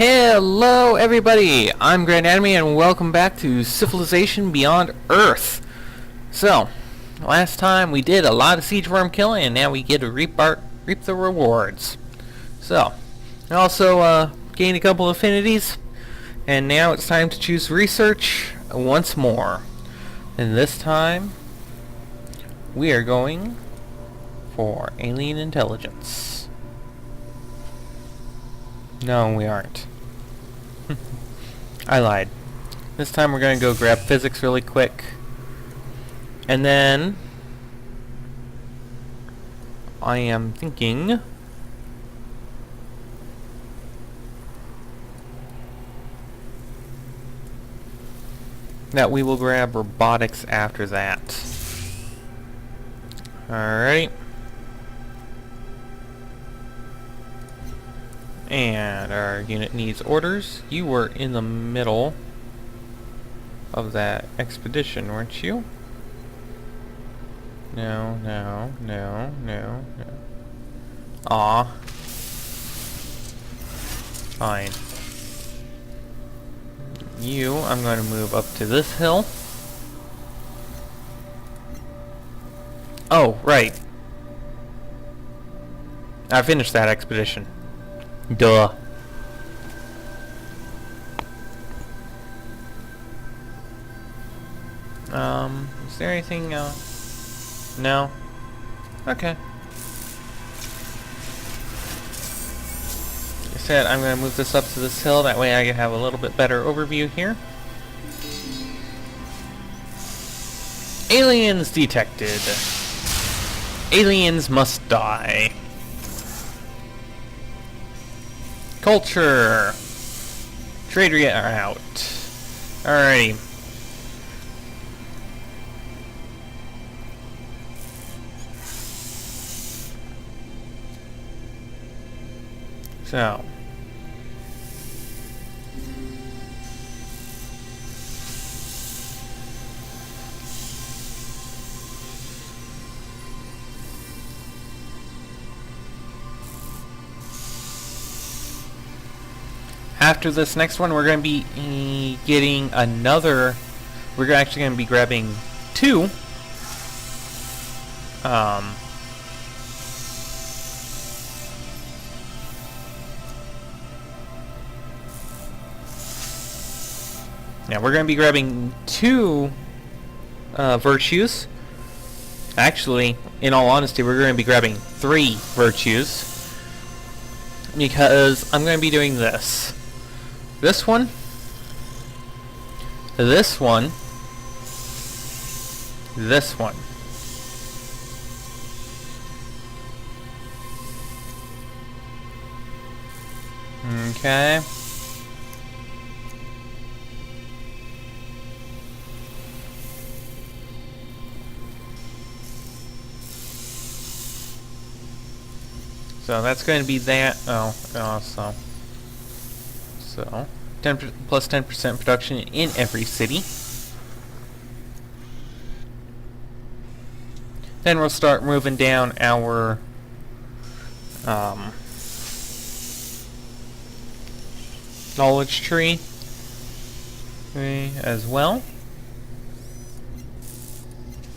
Hello everybody, I'm Grand Enemy and welcome back to Civilization Beyond Earth. So, last time we did a lot of siege worm killing and now we get to reap the rewards. So, I also gained a couple affinities and now it's time to choose research once more. And this time, we are going for alien intelligence. No, we aren't. I lied. This time we're going to go grab physics really quick. And then I am thinking that we will grab robotics after that. Alright. And our unit needs orders. You were in the middle of that expedition, weren't you? No. Aw. Fine. You, I'm going to move up to this hill. Oh, right. I finished that expedition. Duh. Is there anything else? No? Okay. Like I said, I'm going to move this up to this hill, that way I can have a little bit better overview here. Aliens detected. Aliens must die. Culture. Trade rate are out. Alrighty. So. After this next one, we're going to be getting another. We're actually going to be grabbing two. Now we're going to be grabbing two virtues. Actually, in all honesty, we're going to be grabbing 3 virtues because I'm going to be doing this. This one, this one, this one. Okay. So that's going to be that. So 10 plus 10% production in every city. Then we'll start moving down our knowledge tree as well.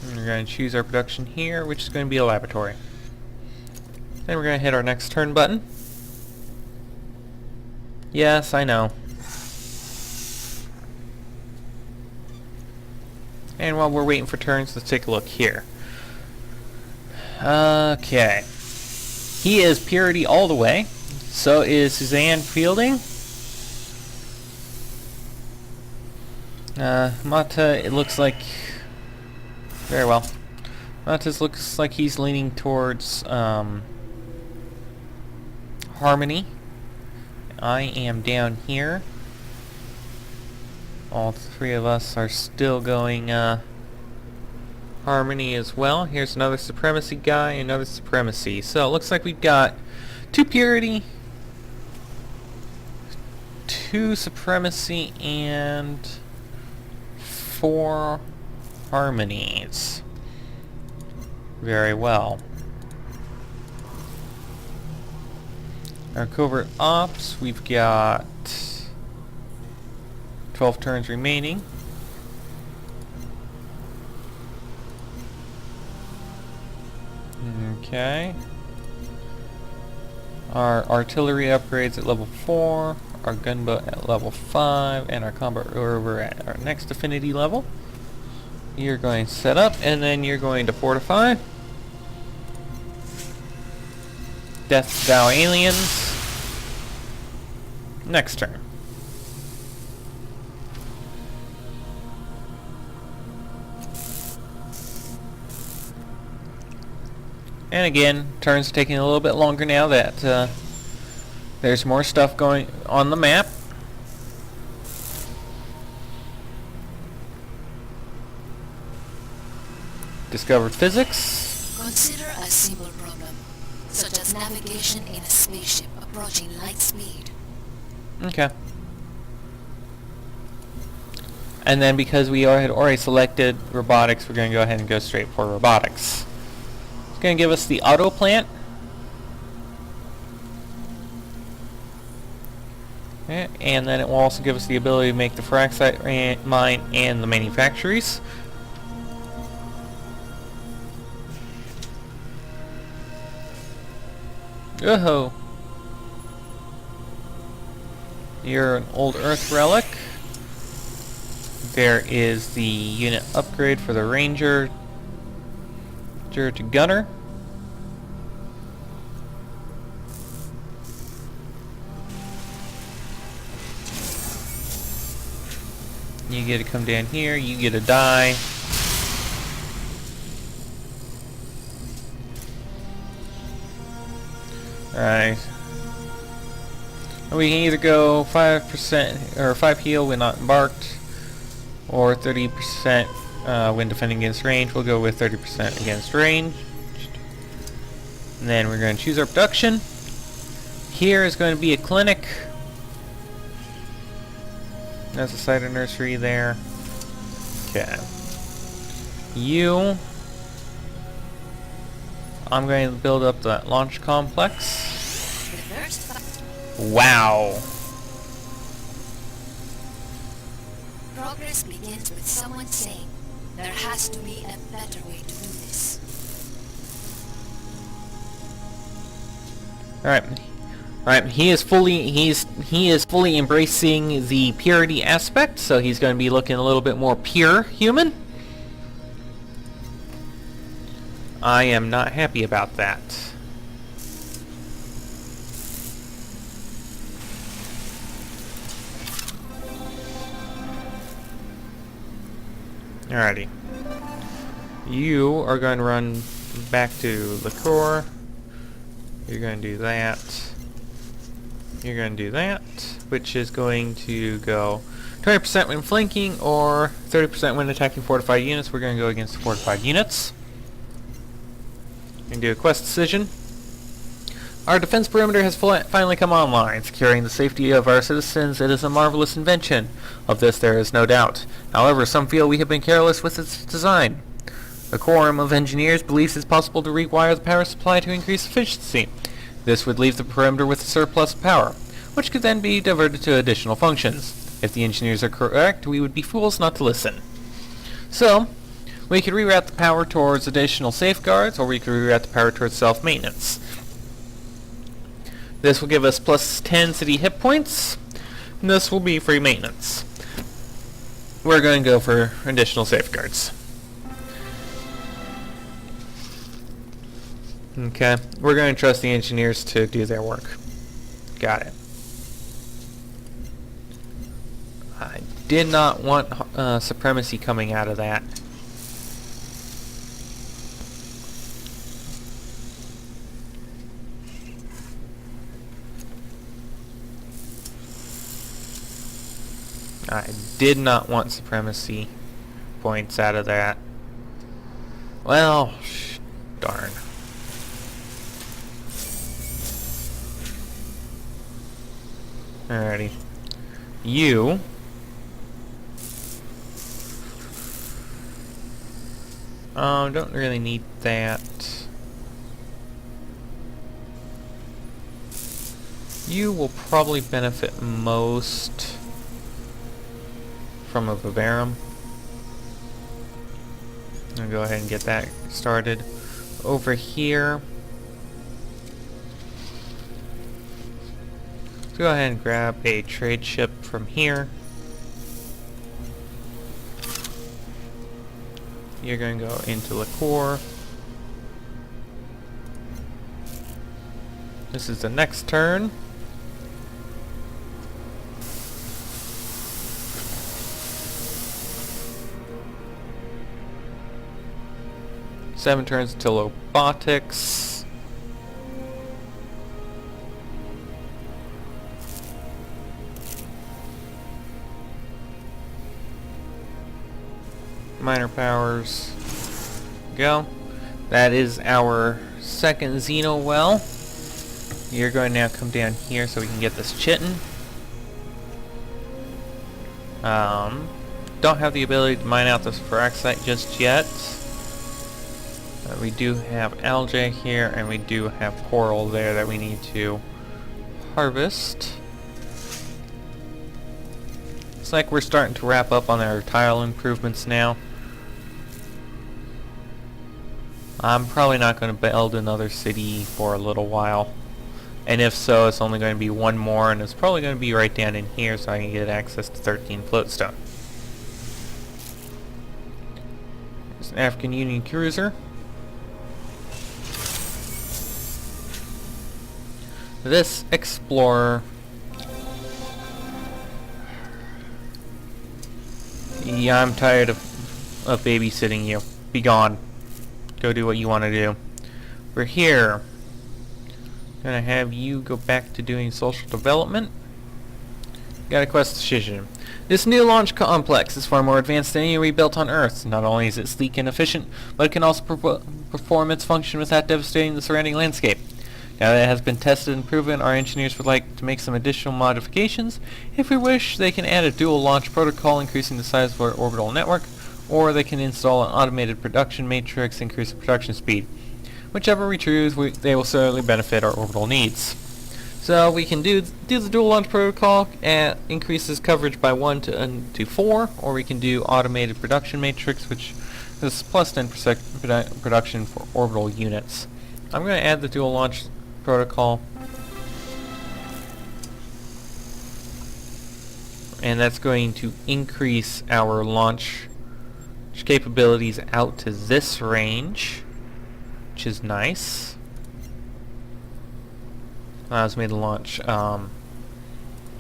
And we're going to choose our production here, which is going to be a laboratory. Then we're going to hit our next turn button. Yes, I know. And while we're waiting for turns, let's take a look here. Okay. He is purity all the way. So is Suzanne Fielding. Mata, it looks like... Very well. Mata looks like he's leaning towards, Harmony. I am down here. All 3 of us are still going Harmony as well. Here's another Supremacy guy, another Supremacy. So it looks like we've got 2 Purity, 2 Supremacy, and 4 Harmonies. Very well. Our covert ops, we've got 12 turns remaining. Okay. Our artillery upgrades at level 4, our gunboat at level 5, and our combat rover at our next affinity level. You're going to set up, and then you're going to fortify. Death Thou aliens. Next turn. And again, turns taking a little bit longer now that there's more stuff going on the map. Discovered physics. Consider a simple problem, such as navigation in a spaceship approaching light speed. Okay. And then because we had already selected robotics, we're going to go ahead and go straight for robotics. It's going to give us the auto plant. Okay. And then it will also give us the ability to make the Firaxis mine and the manufactories. Oh, you're an old Earth relic. There is the unit upgrade for the Ranger to Gunner. You get to come down here, you get to die. Alright. We can either go 5% or 5 heal when not embarked, or 30% when defending against range. We'll go with 30% against range. And then we're going to choose our production. Here is going to be a clinic. That's a cider nursery there. Okay. I'm going to build up that launch complex. Wow. Progress begins with someone saying, there has to be a better way to do this. Alright, he is fully embracing the purity aspect, so he's going to be looking a little bit more pure human. I am not happy about that. Alrighty. You are going to run back to the core. You're going to do that. You're going to do that, which is going to go 20% when flanking or 30% when attacking fortified units. We're going to go against the fortified units. And do a quest decision. Our defense perimeter has finally come online, securing the safety of our citizens. It is a marvelous invention. Of this there is no doubt. However, some feel we have been careless with its design. A quorum of engineers believes it's possible to rewire the power supply to increase efficiency. This would leave the perimeter with a surplus of power, which could then be diverted to additional functions. If the engineers are correct, we would be fools not to listen. So, we could reroute the power towards additional safeguards, or we could reroute the power towards self-maintenance. This will give us plus 10 city hit points, and this will be free maintenance. We're going to go for additional safeguards. Okay, we're going to trust the engineers to do their work. Got it. I did not want supremacy coming out of that. I did not want supremacy points out of that. Well, darn. Alrighty. You don't really need that. You will probably benefit most from a Vivarum. I'll go ahead and get that started. Over here, let's go ahead and grab a trade ship from here. You're going to go into Liqueur. This is the next turn. Seven turns until robotics. Minor powers. Go. That is our second Xeno well. You're going to now come down here so we can get this chitin. Don't have the ability to mine out this Firaxis just yet. We do have algae here, and we do have coral there that we need to harvest. It's like we're starting to wrap up on our tile improvements now. I'm probably not going to build another city for a little while. And if so, it's only going to be one more, and it's probably going to be right down in here so I can get access to 13 floatstone. There's an African Union cruiser. This explorer, yeah, I'm tired of babysitting you. Be gone. Go do what you want to do. We're here. Gonna have you go back to doing social development. Got a quest decision. This new launch complex is far more advanced than any we built on Earth. Not only is it sleek and efficient, but it can also perform its function without devastating the surrounding landscape. Now that it has been tested and proven, our engineers would like to make some additional modifications. If we wish, they can add a dual launch protocol increasing the size of our orbital network, or they can install an automated production matrix increasing production speed. Whichever we choose, they will certainly benefit our orbital needs. So we can do the dual launch protocol and increases coverage by 1 to 4, or we can do automated production matrix, which is plus 10% production for orbital units. I'm going to add the dual launch protocol, and that's going to increase our launch capabilities out to this range, which is nice. Allows me to launch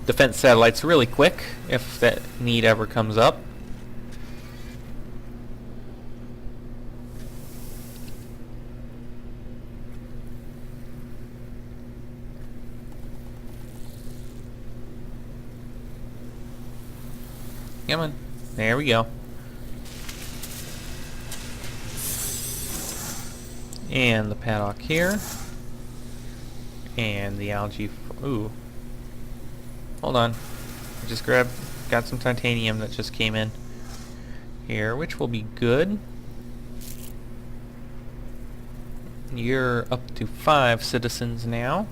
defense satellites really quick if that need ever comes up. Come on. There we go. And the paddock here. And the algae. Ooh. Hold on. I just got some titanium that just came in here, which will be good. You're up to 5 citizens now.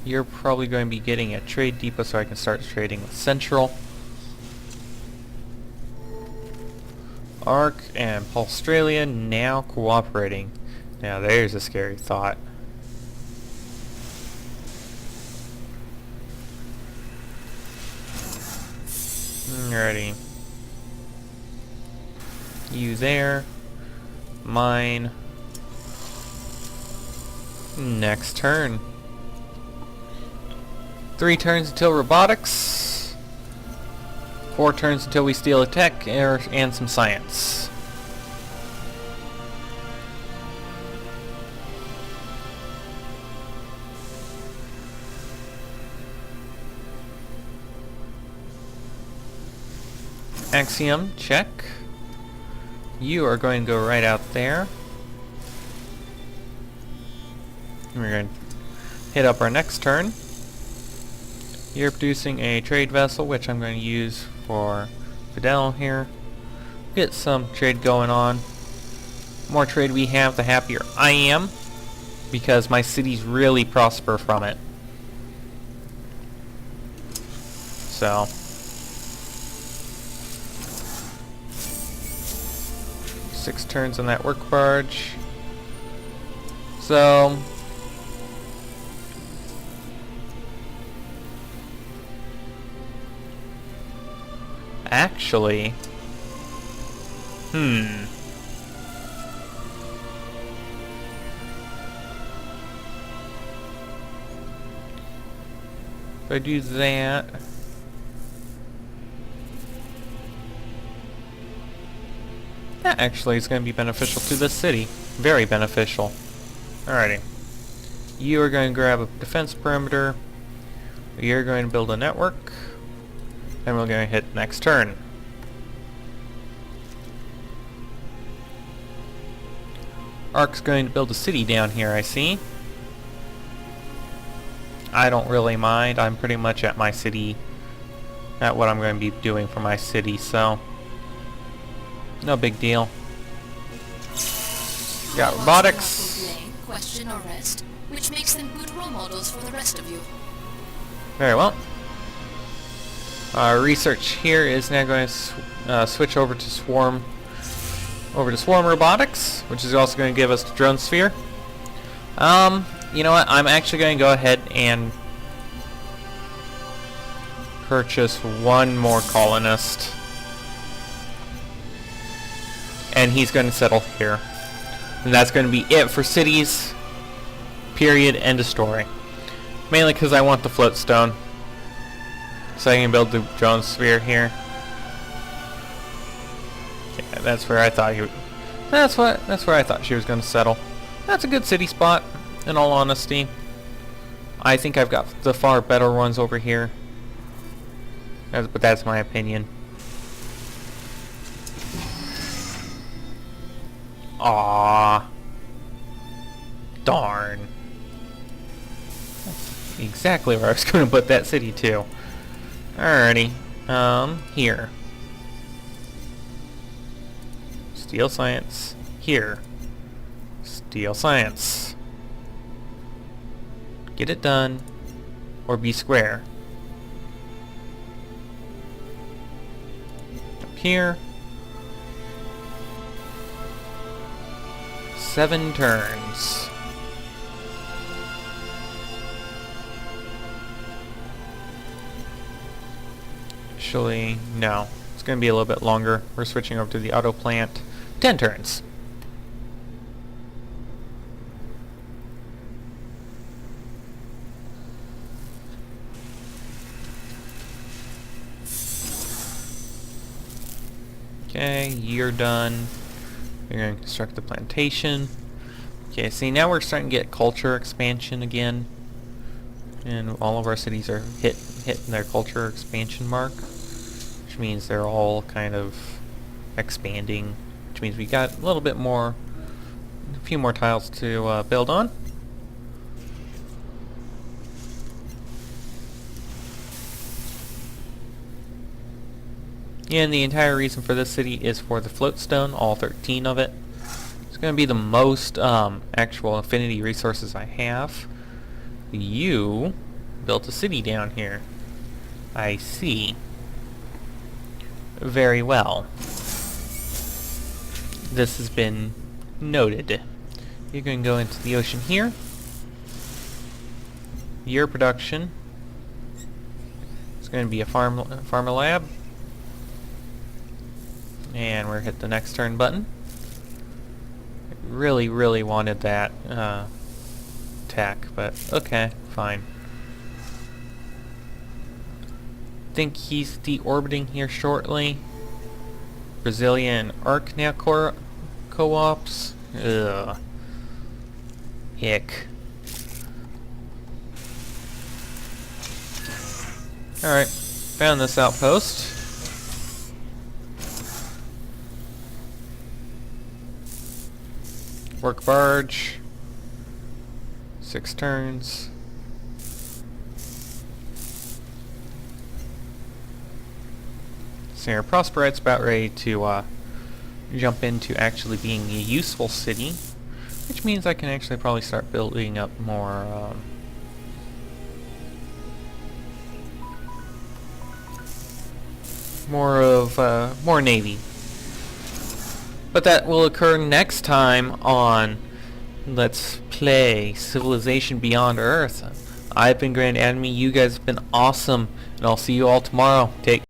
You're probably going to be getting a trade depot so I can start trading with Central. Arc and Australia now cooperating. Now there's a scary thought. Alrighty. You there. Mine. Next turn. 3 turns until robotics. 4 turns until we steal a tech and some science. Axiom, check. You are going to go right out there. And we're going to hit up our next turn. You're producing a trade vessel, which I'm going to use for Fidel here. Get some trade going on. The more trade we have, the happier I am. because my cities really prosper from it. So 6 turns on that work barge. So actually, if I do that, that actually is going to be beneficial to this city. Very beneficial. Alrighty. You are going to grab a defense perimeter. You're going to build a network. And we're going to hit next turn. Ark's going to build a city down here, I see. I don't really mind. I'm pretty much at my city, at what I'm going to be doing for my city, so no big deal. Got robotics. Question or rest, which makes them good role models for the rest of you. Very well. Our research here is now going to switch over to swarm robotics, which is also going to give us the drone sphere. You know what? I'm actually going to go ahead and purchase one more colonist, and he's going to settle here, and that's going to be it for cities. Period. End of story. Mainly because I want the float stone, so I can build the drone sphere here. Yeah, that's where I thought that's where I thought she was going to settle. That's a good city spot, in all honesty. I think I've got the far better ones over here, but that's my opinion. Aww. Darn. That's exactly where I was going to put that city too. Alrighty. Here. Steel science. Here. Steel science. Get it done, or be square. Up here. 7 turns. Actually, no. It's going to be a little bit longer. We're switching over to the auto plant. 10 turns. Okay, you're done. You're going to construct the plantation. Okay, see, now we're starting to get culture expansion again. And all of our cities are hitting their culture expansion mark, which means they're all kind of expanding, which means we got a little bit more, a few more tiles to build on. And the entire reason for this city is for the floatstone, all 13 of it. It's going to be the most actual affinity resources I have. You built a city down here. I see. Very well. This has been noted. You're going to go into the ocean here. Your production is going to be a farmer lab. And we're hit the next turn button. I really, really wanted that attack, but okay, fine. Think he's deorbiting here shortly. Brazilian Arc now co-ops. Ugh. Hick. Alright, found this outpost. Work barge. 6 turns. So our Prosperite's about ready to jump into actually being a useful city. which means I can actually probably start building up more more navy. But that will occur next time on Let's Play Civilization Beyond Earth. I've been Grand Enemy, you guys have been awesome, and I'll see you all tomorrow. Take